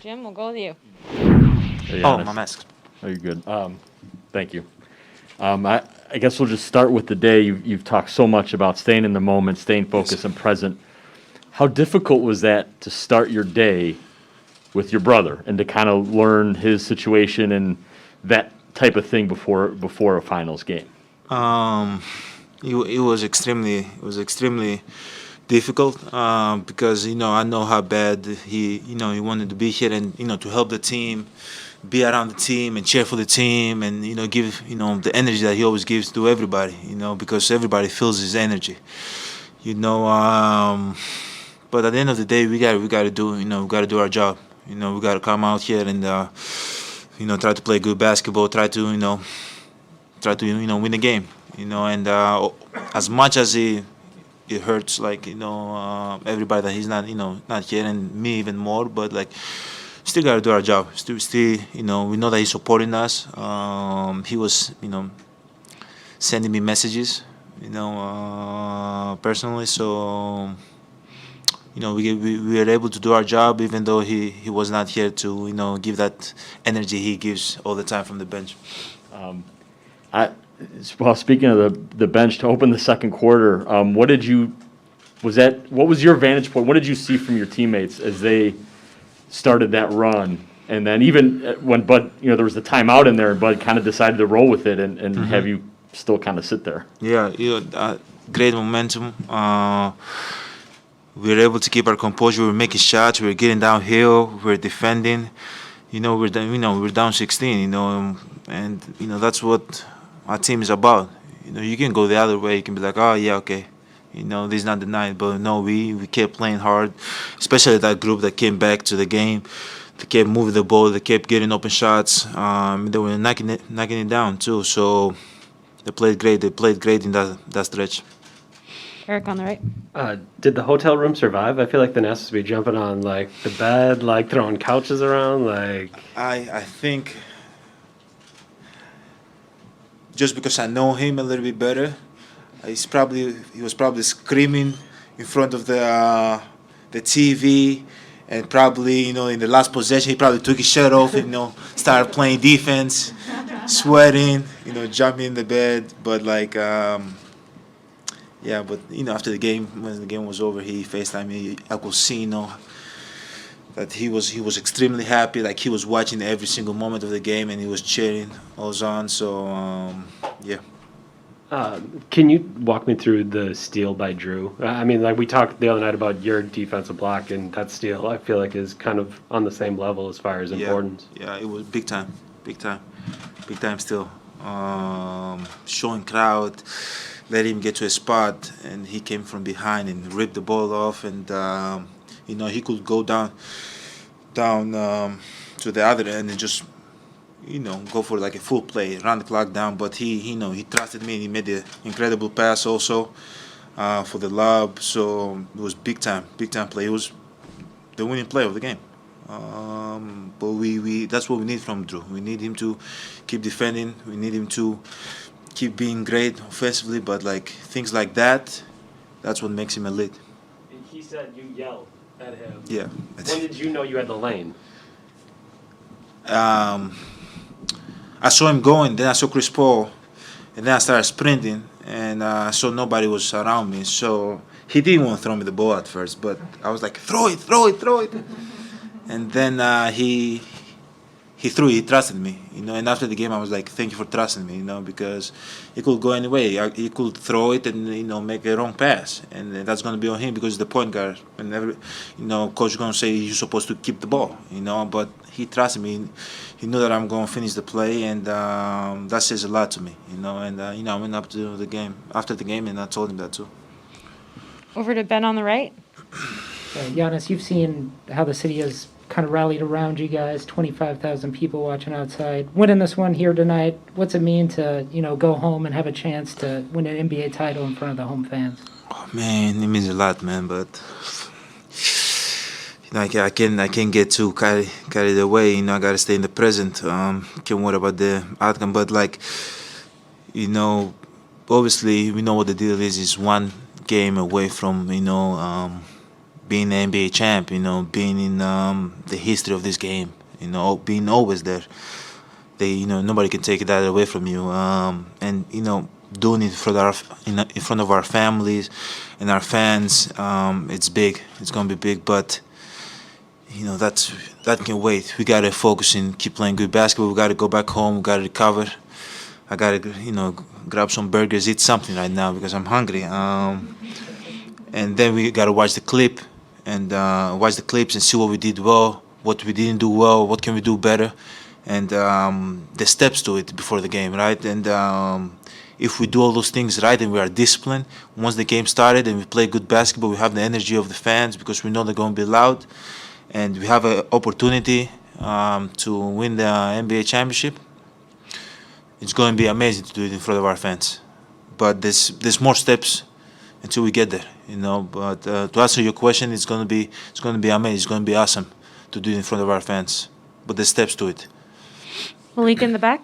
Jim, we'll go with you. Hey, Oh, Giannis. my mask. Oh, you're good. Thank you. I guess we'll just start with the day. You've talked so much about staying in the moment, staying focused and present. How difficult was that to start your day with your brother and to kind of learn his situation and that type of thing before a finals game? It was extremely difficult because I know how bad he wanted to be here and to help the team, be around the team and cheer for the team and give the energy that he always gives to everybody. Because everybody feels his energy. You know. But at the end of the day, we gotta do our job. We gotta come out here and try to play good basketball. Try to win the game. And as much as it hurts, like everybody that he's not here, and me even more. But like, still gotta do our job. Still, we know that he's supporting us. He was sending me messages, personally. So we were able to do our job even though he was not here to give that energy he gives all the time from the bench. I, well, speaking of the bench to open the second quarter, what was your vantage point? What did you see from your teammates as they started that run? And then even when Bud, there was the timeout in there, and Bud kind of decided to roll with it and have you still kind of sit there. Yeah, great momentum. We were able to keep our composure. We were making shots. We were getting downhill. We were defending. We're down 16. And that's what our team is about. You can go the other way. You can be like, oh yeah, okay. This is not the night. But no, we kept playing hard, especially that group that came back to the game. They kept moving the ball. They kept getting open shots. They were knocking it down too. So they played great. They played great in that stretch. Eric on the right. Did the hotel room survive? I feel like the Nest would be jumping on like the bed, like throwing couches around, like. I think just because I know him a little bit better, he was probably screaming in front of the TV, and probably in the last possession he probably took his shirt off and started playing defense, sweating, jumping in the bed, but like. Yeah, but after the game, when the game was over, he FaceTimed me. I could see, that he was extremely happy. Like he was watching every single moment of the game, and he was cheering all on. So yeah. Can you walk me through the steal by Drew? I mean, like we talked the other night about your defensive block, and that steal I feel like is kind of on the same level as far as importance. Yeah, it was big time steal. Showing crowd. Let him get to a spot, and he came from behind and ripped the ball off, and he could go down to the other end and just go for like a full play, run the clock down. But he trusted me, and he made the incredible pass also for the lob. So it was big time play. It was the winning play of the game. But we that's what we need from Drew. We need him to keep defending. We need him to keep being great offensively, but like things like that's what makes him elite. And he said you yelled at him. Yeah. When did you know you had the lane? I saw him going, then I saw Chris Paul, and then I started sprinting, and I saw nobody was around me. So he didn't want to throw me the ball at first, but I was like, throw it. And then he threw it. He trusted me, And after the game, I was like, "Thank you for trusting me, because it could go any way. He could throw it and make a wrong pass, and that's gonna be on him because he's the point guard. And coach is gonna say you're supposed to keep the ball, But he trusted me. He knew that I'm gonna finish the play, and that says a lot to me, And I went up to the game after the game, and I told him that too. Over to Ben on the right. Giannis, you've seen how the city has kind of rallied around you guys, 25,000 people watching outside. Winning this one here tonight, what's it mean to, go home and have a chance to win an NBA title in front of the home fans? Oh, man, it means a lot, man, but I can't get too carried away. I gotta stay in the present. Can't worry about the outcome, but obviously we know what the deal is. It's one game away from being the NBA champ, being in the history of this game, being always there. Nobody can take that away from you. And doing it in front of our families and our fans, it's big. It's gonna be big, but that can wait. We gotta focus and keep playing good basketball. We gotta go back home. We gotta recover. I gotta grab some burgers, eat something right now because I'm hungry. And then we gotta watch the clip and watch the clips and see what we did well, what we didn't do well, what can we do better, and the steps to it before the game, right? And if we do all those things right and we are disciplined, once the game started and we play good basketball, we have the energy of the fans because we know they're going to be loud, and we have an opportunity to win the NBA championship. It's going to be amazing to do it in front of our fans. But there's more steps until we get there, But to answer your question, it's going to be amazing. It's going to be awesome to do it in front of our fans. But there's steps to it. Malika in the back.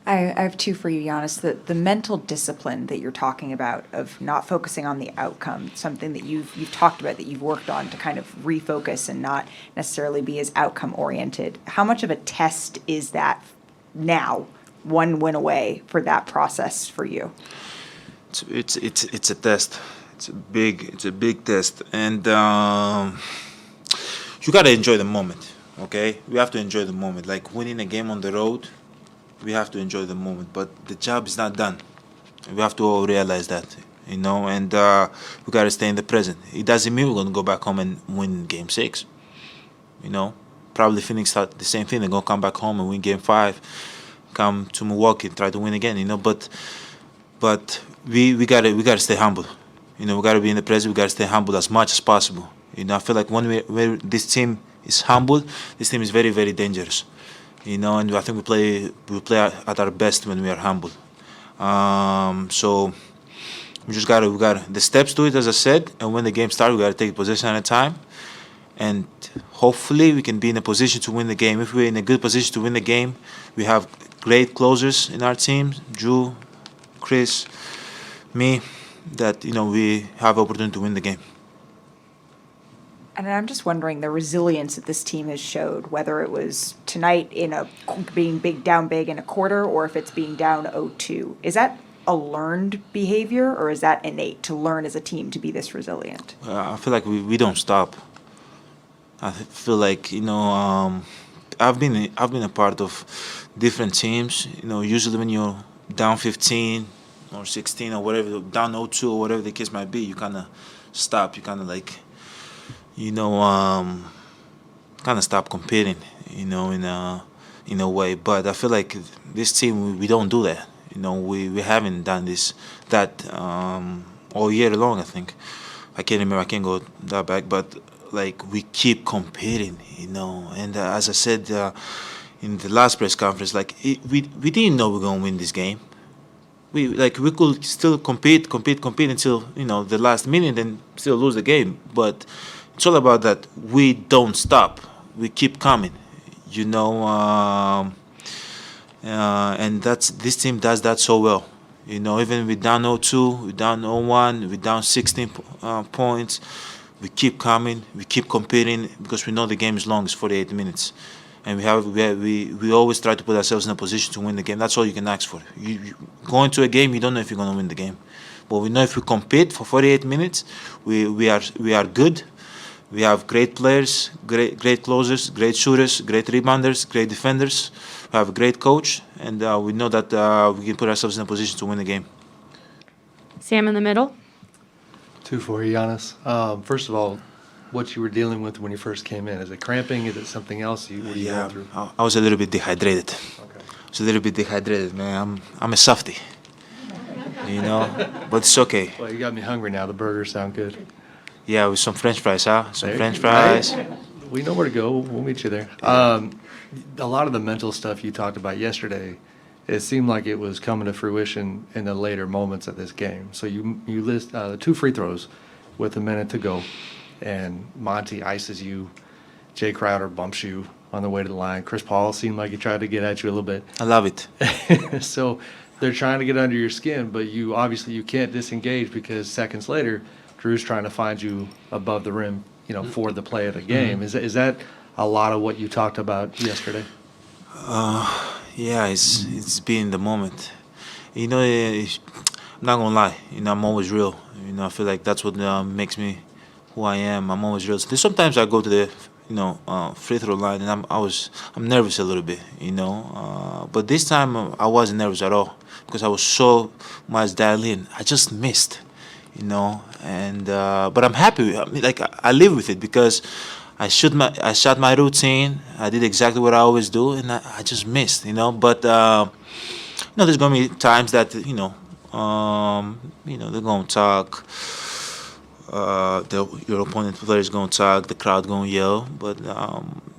I have two for you, Giannis. The mental discipline that you're talking about of not focusing on the outcome, something that you've talked about, that you've worked on to kind of refocus and not necessarily be as outcome oriented. How much of a test is that now, one win away, for that process for you? It's a test. It's a big test, and you gotta enjoy the moment. Okay, we have to enjoy the moment. Like winning a game on the road, we have to enjoy the moment. But the job is not done. We have to all realize that, and we gotta stay in the present. It doesn't mean we're gonna go back home and win Game 6. Probably Phoenix thought the same thing. They're gonna come back home and win Game 5. Come to Milwaukee and try to win again. But we gotta stay humble. We gotta be in the present. We gotta stay humble as much as possible. I feel like when this team is humble, this team is very, very dangerous. And I think we play at our best when we are humble. So we got the steps to it, as I said. And when the game starts, we gotta take a possession at a time. And hopefully we can be in a position to win the game. If we're in a good position to win the game, we have great closers in our team, Drew, Chris, me, that we have opportunity to win the game. And I'm just wondering the resilience that this team has showed, whether it was tonight being down big in a quarter, or if it's being down 0-2. Is that a learned behavior, or is that innate to learn as a team to be this resilient? I feel like we don't stop. I feel like I've been a part of different teams. Usually when you're down 15 or 16 or whatever, down 0-2 or whatever the case might be, you kind of stop. You kind of like stop competing. In a way. But I feel like this team we don't do that. We haven't done that all year long. I think I can't remember. I can't go that back, but. Like we keep competing, and as I said in the last press conference, we didn't know we were gonna win this game. We could still compete until the last minute and still lose the game. But it's all about that we don't stop. We keep coming, and this team does that so well. Even with down 0-2, we down 0-1, we down 16 points. We keep coming, we keep competing because we know the game is long, it's 48 minutes. And we always try to put ourselves in a position to win the game. That's all you can ask for. You go into a game, you don't know if you're going to win the game. But we know if we compete for 48 minutes, we are good. We have great players, great closers, great shooters, great rebounders, great defenders. We have a great coach, and we know that we can put ourselves in a position to win the game. Sam in the middle. Two for you, Giannis. First of all, what you were dealing with when you first came in. Is it cramping? Is it something else you were going through? I was a little bit dehydrated. Okay. I was a little bit dehydrated, man. I'm a softie, but it's okay. Well, you got me hungry now. The burgers sound good. Yeah, with some French fries, huh? Some There- French fries. right? We know where to go. We'll meet you there. A lot of the mental stuff you talked about yesterday, it seemed like it was coming to fruition in the later moments of this game. So you list the 2 free throws with a minute to go, and Monty ices you. Jay Crowder bumps you on the way to the line. Chris Paul seemed like he tried to get at you a little bit. I love it. So they're trying to get under your skin, but you can't disengage because seconds later, Drew's trying to find you above the rim for the play of the game. Is that a lot of what you talked about yesterday? Yeah, it's being the moment. I'm not gonna lie. I'm always real. I feel like that's what makes me who I am. I'm always real. Sometimes I go to the free throw line and I'm nervous a little bit. But this time I wasn't nervous at all because I was so much dialed in. I just missed. And but I'm happy. I mean, like I live with it because I shot my routine. I did exactly what I always do, and I just missed. But there's gonna be times that they're gonna talk. Your opponent player is gonna talk. The crowd gonna yell, but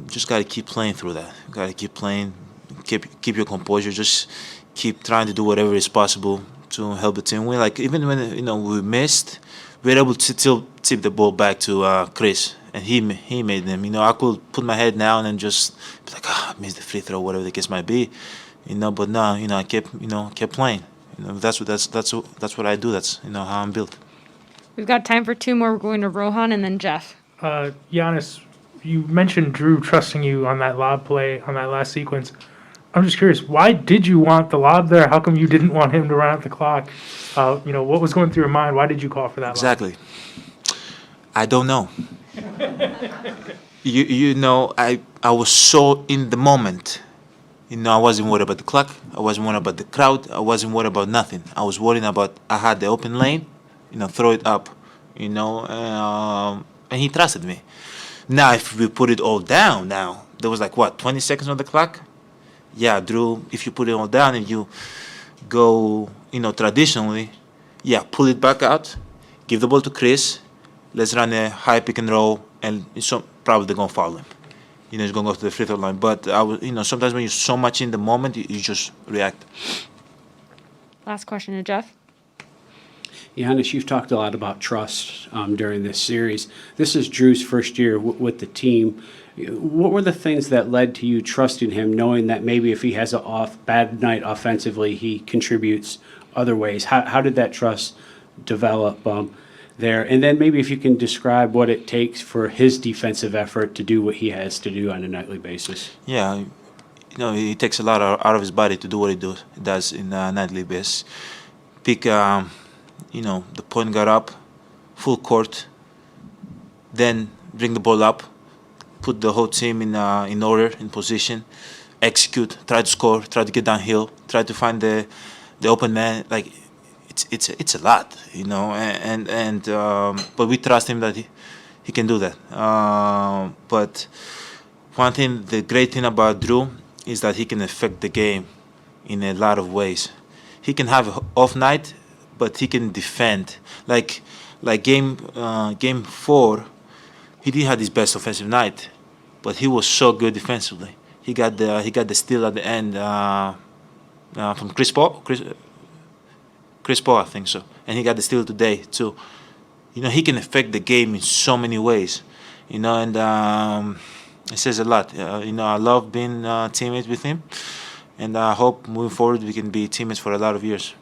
just gotta keep playing through that. Gotta keep playing. Keep your composure. Just keep trying to do whatever is possible to help the team win. Like even when we missed, we were able to still tip the ball back to Chris, and he made them. I could put my head down and just be like, I missed the free throw, whatever the case might be. But no, I kept playing. That's what I do. That's how I'm built. We've got time for two more. We're going to Rohan and then Jeff. Giannis, you mentioned Drew trusting you on that lob play on that last sequence. I'm just curious, why did you want the lob there? How come you didn't want him to run out the clock? What was going through your mind? Why did you call for that exactly? I don't know. I was so in the moment. I wasn't worried about the clock. I wasn't worried about the crowd. I wasn't worried about nothing. I was worried about I had the open lane. Throw it up. And he trusted me. Now, if we put it all down, now there was 20 seconds on the clock. Yeah, Drew. If you put it all down and you go, traditionally, yeah, pull it back out, give the ball to Chris. Let's run a high pick and roll, and probably they're gonna foul him. He's gonna go to the free throw line. But sometimes when you're so much in the moment, you just react. Last question to Jeff. Giannis, you've talked a lot about trust during this series. This is Drew's first year with the team. What were the things that led to you trusting him, knowing that maybe if he has a bad night offensively, he contributes other ways? How did that trust develop there? And then maybe if you can describe what it takes for his defensive effort to do what he has to do on a nightly basis. Yeah, he takes a lot out of his body to do what he does in a nightly basis. Pick, the point guard up, full court, then bring the ball up, put the whole team in order, in position, execute, try to score, try to get downhill, try to find the open man. Like it's a lot, but we trust him that he can do that. But one thing, the great thing about Drew is that he can affect the game in a lot of ways. He can have an off night, but he can defend. Like game 4, he didn't have his best offensive night, but he was so good defensively. He got the steal at the end from Chris Paul, I think so, and he got the steal today too. He can affect the game in so many ways. And it says a lot. I love being teammates with him, and I hope moving forward we can be teammates for a lot of years.